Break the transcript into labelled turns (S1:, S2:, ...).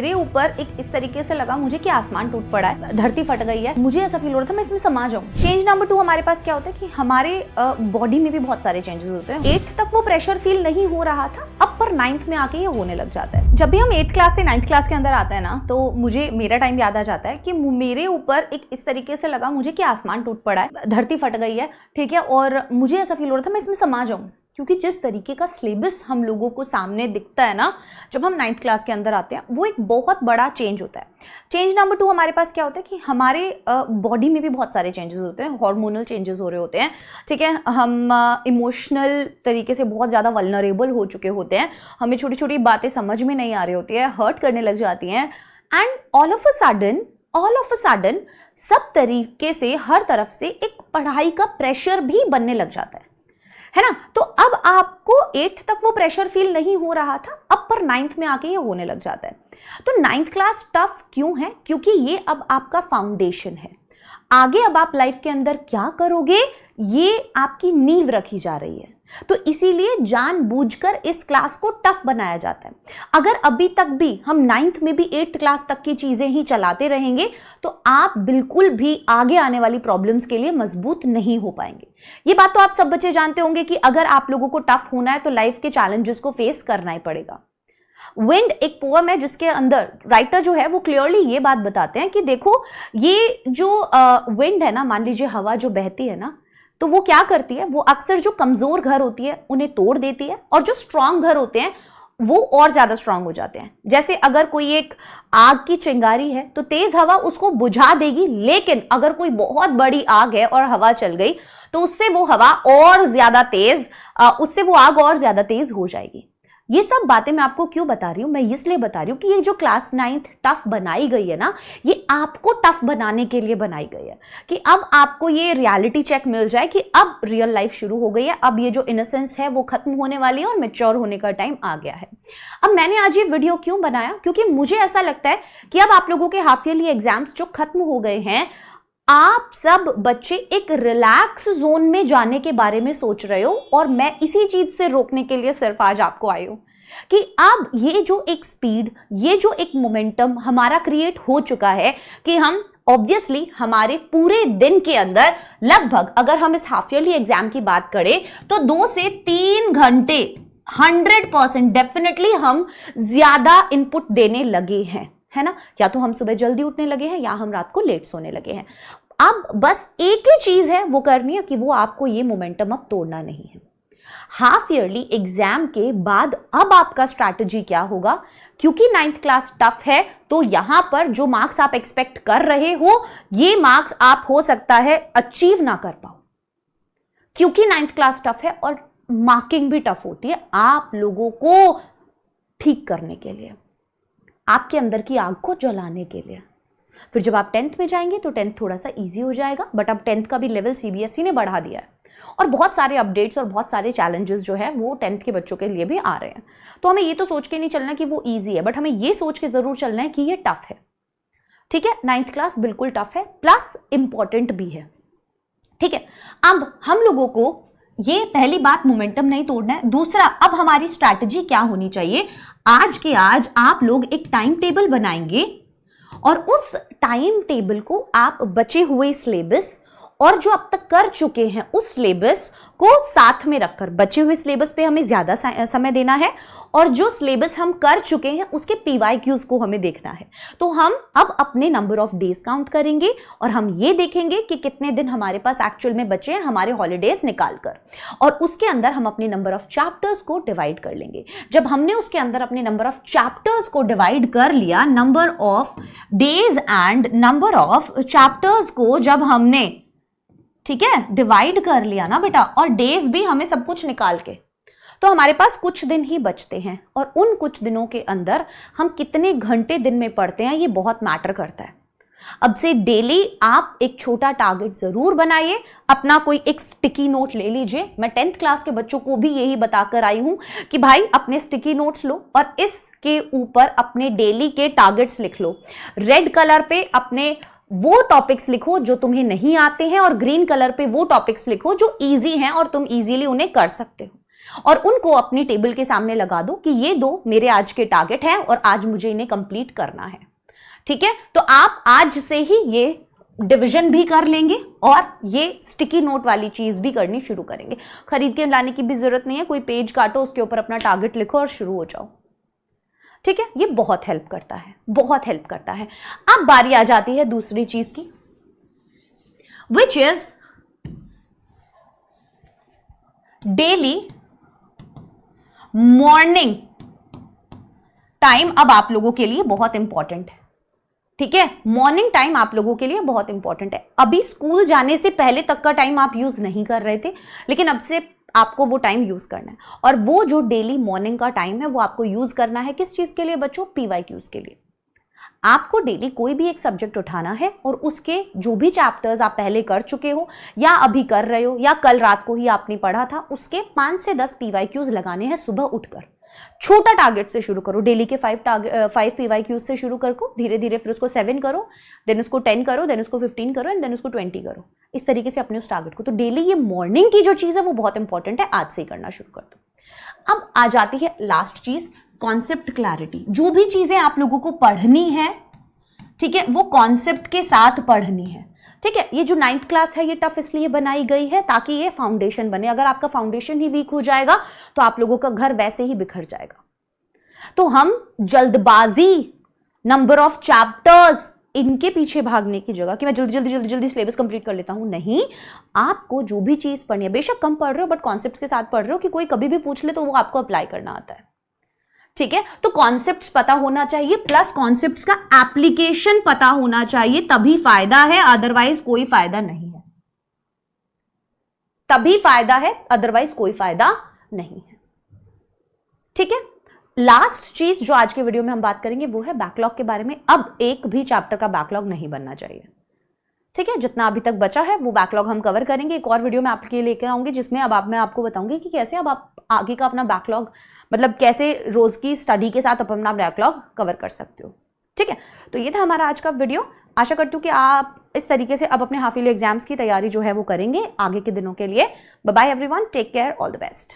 S1: मेरे ऊपर एक इस तरीके से लगा मुझे कि आसमान टूट पड़ा है, धरती फट गई है, मुझे ऐसा फील हो रहा था मैं इसमें समा जाऊं। चेंज नंबर 2 हमारे पास क्या होता है कि हमारे बॉडी में भी बहुत सारे चेंजेस होते हैं। 8th तक वो प्रेशर फील नहीं हो रहा था, अब पर 9th में आके ये होने लग जाता है। जब भी हम 8th क्लास से 9th क्लास के अंदर आते हैं ना, तो मुझे मेरा टाइम याद आ जाता है कि मेरे ऊपर एक इस तरीके से लगा मुझे कि आसमान टूट पड़ा है, धरती फट गई है, ठीक है, और मुझे ऐसा फील हो रहा था मैं इसमें समा जाऊं। क्योंकि जिस तरीके का सिलेबस हम लोगों को सामने दिखता है ना जब हम 9th क्लास के अंदर आते हैं, वो एक बहुत बड़ा चेंज होता है। चेंज नंबर 2 हमारे पास क्या होता है कि हमारे बॉडी में भी बहुत सारे चेंजेस होते हैं, हार्मोनल चेंजेस हो रहे होते हैं, ठीक है, हम इमोशनल तरीके से बहुत ज़्यादा वल्नरेबल हो चुके होते हैं, हमें छोटी छोटी बातें समझ में नहीं आ रही होती है, हर्ट करने लग जाती हैं, and all of a sudden सब तरीके से हर तरफ से एक पढ़ाई का प्रेशर भी बनने लग जाता है ना। तो अब आपको 8th तक वो प्रेशर फील नहीं हो रहा था, अब पर 9th में आके ये होने लग जाता है। तो 9th क्लास टफ क्यों है? क्योंकि ये अब आपका फाउंडेशन है। आगे अब आप लाइफ के अंदर क्या करोगे, ये आपकी नींव रखी जा रही है। तो इसीलिए जानबूझकर इस क्लास को टफ बनाया जाता है। अगर अभी तक भी हम 9th में भी 8th क्लास तक की चीजें ही चलाते रहेंगे तो आप बिल्कुल भी आगे आने वाली प्रॉब्लम्स के लिए मजबूत नहीं हो पाएंगे। ये बात तो आप सब बच्चे जानते होंगे कि अगर आप लोगों को टफ होना है तो लाइफ के चैलेंजेस को फेस करना ही पड़ेगा। विंड एक पोएम है जिसके अंदर राइटर जो है वो क्लियरली ये बात बताते हैं कि देखो ये जो विंड है ना, मान लीजिए हवा जो बहती है ना, तो वो क्या करती है, वो अक्सर जो कमजोर घर होती है उन्हें तोड़ देती है, और जो स्ट्रांग घर होते हैं वो और ज्यादा स्ट्रांग हो जाते हैं। जैसे अगर कोई एक आग की चिंगारी है तो तेज हवा उसको बुझा देगी, लेकिन अगर कोई बहुत बड़ी आग है और हवा चल गई तो उससे वो हवा और ज्यादा तेज, उससे वो आग और ज्यादा तेज हो जाएगी। ये सब बातें मैं आपको क्यों बता रही हूं? मैं इसलिए बता रही हूं कि ये जो क्लास 9th टफ बनाई गई है ना, ये आपको टफ बनाने के लिए बनाई गई है कि अब आपको ये रियलिटी चेक मिल जाए कि अब रियल लाइफ शुरू हो गई है, अब ये जो इनोसेंस है वो खत्म होने वाली है और मैच्योर होने का टाइम आ गया है। अब मैंने आज ये वीडियो क्यों बनाया? क्योंकि मुझे ऐसा लगता है कि अब आप लोगों के हाफ ईयरली एग्जाम्स जो खत्म हो गए हैं, आप सब बच्चे एक रिलैक्स जोन में जाने के बारे में सोच रहे हो, और मैं इसी चीज से रोकने के लिए सिर्फ आज आपको आई हूं कि अब ये जो एक स्पीड, ये जो एक मोमेंटम हमारा क्रिएट हो चुका है कि हम ऑब्वियसली हमारे पूरे दिन के अंदर लगभग, अगर हम इस हाफ ईयरली एग्जाम की बात करें तो 2 से 3 घंटे 100% डेफिनेटली हम ज्यादा इनपुट देने लगे हैं, है ना। या तो हम सुबह जल्दी उठने लगे हैं या हम रात को लेट सोने लगे हैं। अब बस एक ही चीज है वो करनी है कि वो आपको ये मोमेंटम अब तोड़ना नहीं है। हाफ ईयरली एग्जाम के बाद अब आपका स्ट्रैटेजी क्या होगा? क्योंकि 9th क्लास टफ है तो यहां पर जो मार्क्स आप एक्सपेक्ट कर रहे हो, ये मार्क्स आप हो सकता है अचीव ना कर पाओ, क्योंकि 9th क्लास टफ है और मार्किंग भी टफ होती है आप लोगों को ठीक करने के लिए, आपके अंदर की आग को जलाने के लिए। फिर जब आप 10th में जाएंगे तो 10th थोड़ा सा इजी हो जाएगा, बट अब 10th का भी लेवल सीबीएसई ने बढ़ा दिया है और बहुत सारे अपडेट्स और बहुत सारे चैलेंजेस जो है वो 10th के बच्चों के लिए भी आ रहे हैं। तो हमें ये तो सोच के नहीं चलना कि वो इजी है, बट हमें ये सोच के जरूर चलना है कि ये टफ है, ठीक है। 9th क्लास बिल्कुल टफ है, प्लस इंपॉर्टेंट भी है, ठीक है। अब हम लोगों को ये पहली बात मोमेंटम नहीं तोड़ना है। दूसरा, अब हमारी स्ट्रैटेजी क्या होनी चाहिए? आज के आज आप लोग एक टाइम टेबल बनाएंगे और उस टाइम टेबल को आप बचे हुए सिलेबस और जो अब तक कर चुके हैं उस सिलेबस को साथ में रखकर, बचे हुए सिलेबस पे हमें ज्यादा समय देना है और जो सिलेबस हम कर चुके हैं उसके पीवाईक्यूज को हमें देखना है। तो हम अब अपने नंबर ऑफ डेज काउंट करेंगे और हम ये देखेंगे कि कितने दिन हमारे पास एक्चुअल में बचे हैं हमारे हॉलीडेज निकालकर, और उसके अंदर हम अपने नंबर ऑफ चैप्टर्स को डिवाइड कर लेंगे। जब हमने उसके अंदर अपने नंबर ऑफ चैप्टर्स को डिवाइड कर लिया, number of days and number of chapters को जब हमने, ठीक है, डिवाइड कर लिया ना बेटा, और डेज भी हमें सब कुछ निकाल के, तो हमारे पास कुछ दिन ही बचते हैं और उन कुछ दिनों के अंदर हम कितने घंटे दिन में पढ़ते हैं ये बहुत मैटर करता है। अब से डेली आप एक छोटा टारगेट जरूर बनाइए, अपना कोई एक स्टिकी नोट ले लीजिए। मैं 10th क्लास के बच्चों को भी यही बताकर आई हूं कि भाई अपने स्टिकी नोट्स लो और इसके ऊपर अपने डेली के टारगेट्स लिख लो। रेड कलर पे अपने वो टॉपिक्स लिखो जो तुम्हें नहीं आते हैं और ग्रीन कलर पे वो टॉपिक्स लिखो जो इजी हैं और तुम इजीली उन्हें कर सकते हो। और उनको अपनी टेबल के सामने लगा दो कि ये 2 मेरे आज के टारगेट हैं और आज मुझे इन्हें कंप्लीट करना है। ठीक है, तो आप आज से ही ये डिवीजन भी कर लेंगे और ये स्टिकी नोट वाली चीज भी करनी शुरू करेंगे। खरीद के लाने की भी जरूरत नहीं है, कोई पेज काटो, उसके ऊपर अपना टारगेट लिखो और शुरू हो जाओ। ठीक है, ये बहुत हेल्प करता है, बहुत हेल्प करता है। अब बारी आ जाती है दूसरी चीज की, which is daily morning time. अब आप लोगों के लिए बहुत इंपॉर्टेंट है। ठीक है, मॉर्निंग टाइम आप लोगों के लिए बहुत इंपॉर्टेंट है। अभी स्कूल जाने से पहले तक का टाइम आप यूज नहीं कर रहे थे, लेकिन अब से आपको वो टाइम यूज करना है। और वो जो डेली मॉर्निंग का टाइम है वो आपको यूज करना है किस चीज के लिए बच्चों? PYQs के लिए। आपको डेली कोई भी एक सब्जेक्ट उठाना है और उसके जो भी चैप्टर्स आप पहले कर चुके हो या अभी कर रहे हो या कल रात को ही आपने पढ़ा था, उसके 5 से 10 PYQs लगाने हैं सुबह उठकर। छोटा टारगेट से शुरू करो, डेली के 5 PYQs से शुरू करो, धीरे धीरे फिर उसको 7 करो, देन उसको 10 करो, देन उसको 15 करो एंड देन उसको 20 करो। इस तरीके से अपने उस टारगेट को, तो डेली ये मॉर्निंग की जो चीज है वो बहुत इंपॉर्टेंट है, आज से ही करना शुरू कर दो। अब आ जाती है लास्ट चीज, कॉन्सेप्ट क्लैरिटी। जो भी चीजें आप लोगों को पढ़नी है, ठीक है, वो कॉन्सेप्ट के साथ पढ़नी है। ठीक है, ये जो 9th क्लास है ये टफ इसलिए बनाई गई है ताकि ये फाउंडेशन बने। अगर आपका फाउंडेशन ही वीक हो जाएगा तो आप लोगों का घर वैसे ही बिखर जाएगा। तो हम जल्दबाजी, नंबर ऑफ चैप्टर्स, इनके पीछे भागने की जगह कि मैं जल्दी जल्दी जल्दी जल्दी सिलेबस कंप्लीट कर लेता हूं, नहीं। आपको जो भी चीज पढ़नी है, बेशक कम पढ़ रहे हो बट कॉन्सेप्ट्स के साथ पढ़ रहे हो कि कोई कभी भी पूछ ले तो वो आपको अप्लाई करना आता है। ठीक है, तो कॉन्सेप्ट्स पता होना चाहिए, प्लस कॉन्सेप्ट्स का एप्लीकेशन पता होना चाहिए, तभी फायदा है, अदरवाइज कोई फायदा नहीं है। तभी फायदा है, अदरवाइज कोई फायदा नहीं है। ठीक है, लास्ट चीज जो आज के वीडियो में हम बात करेंगे वो है बैकलॉग के बारे में। अब एक भी चैप्टर का बैकलॉग नहीं बनना चाहिए। ठीक है, जितना अभी तक बचा है वो बैकलॉग हम कवर करेंगे। एक और वीडियो में आपके लिए लेकर आऊंगी जिसमें अब मैं आपको बताऊंगी कि कैसे अब आप आगे का अपना बैकलॉग, मतलब कैसे रोज की स्टडी के साथ अपना बैकलॉग कवर कर सकते हो। ठीक है, तो ये था हमारा आज का वीडियो। आशा करती हूँ कि आप इस तरीके से अब अपने हाफ ईयरली एग्जाम्स की तैयारी जो है वो करेंगे आगे के दिनों के लिए। Bye bye everyone, take care, all the best.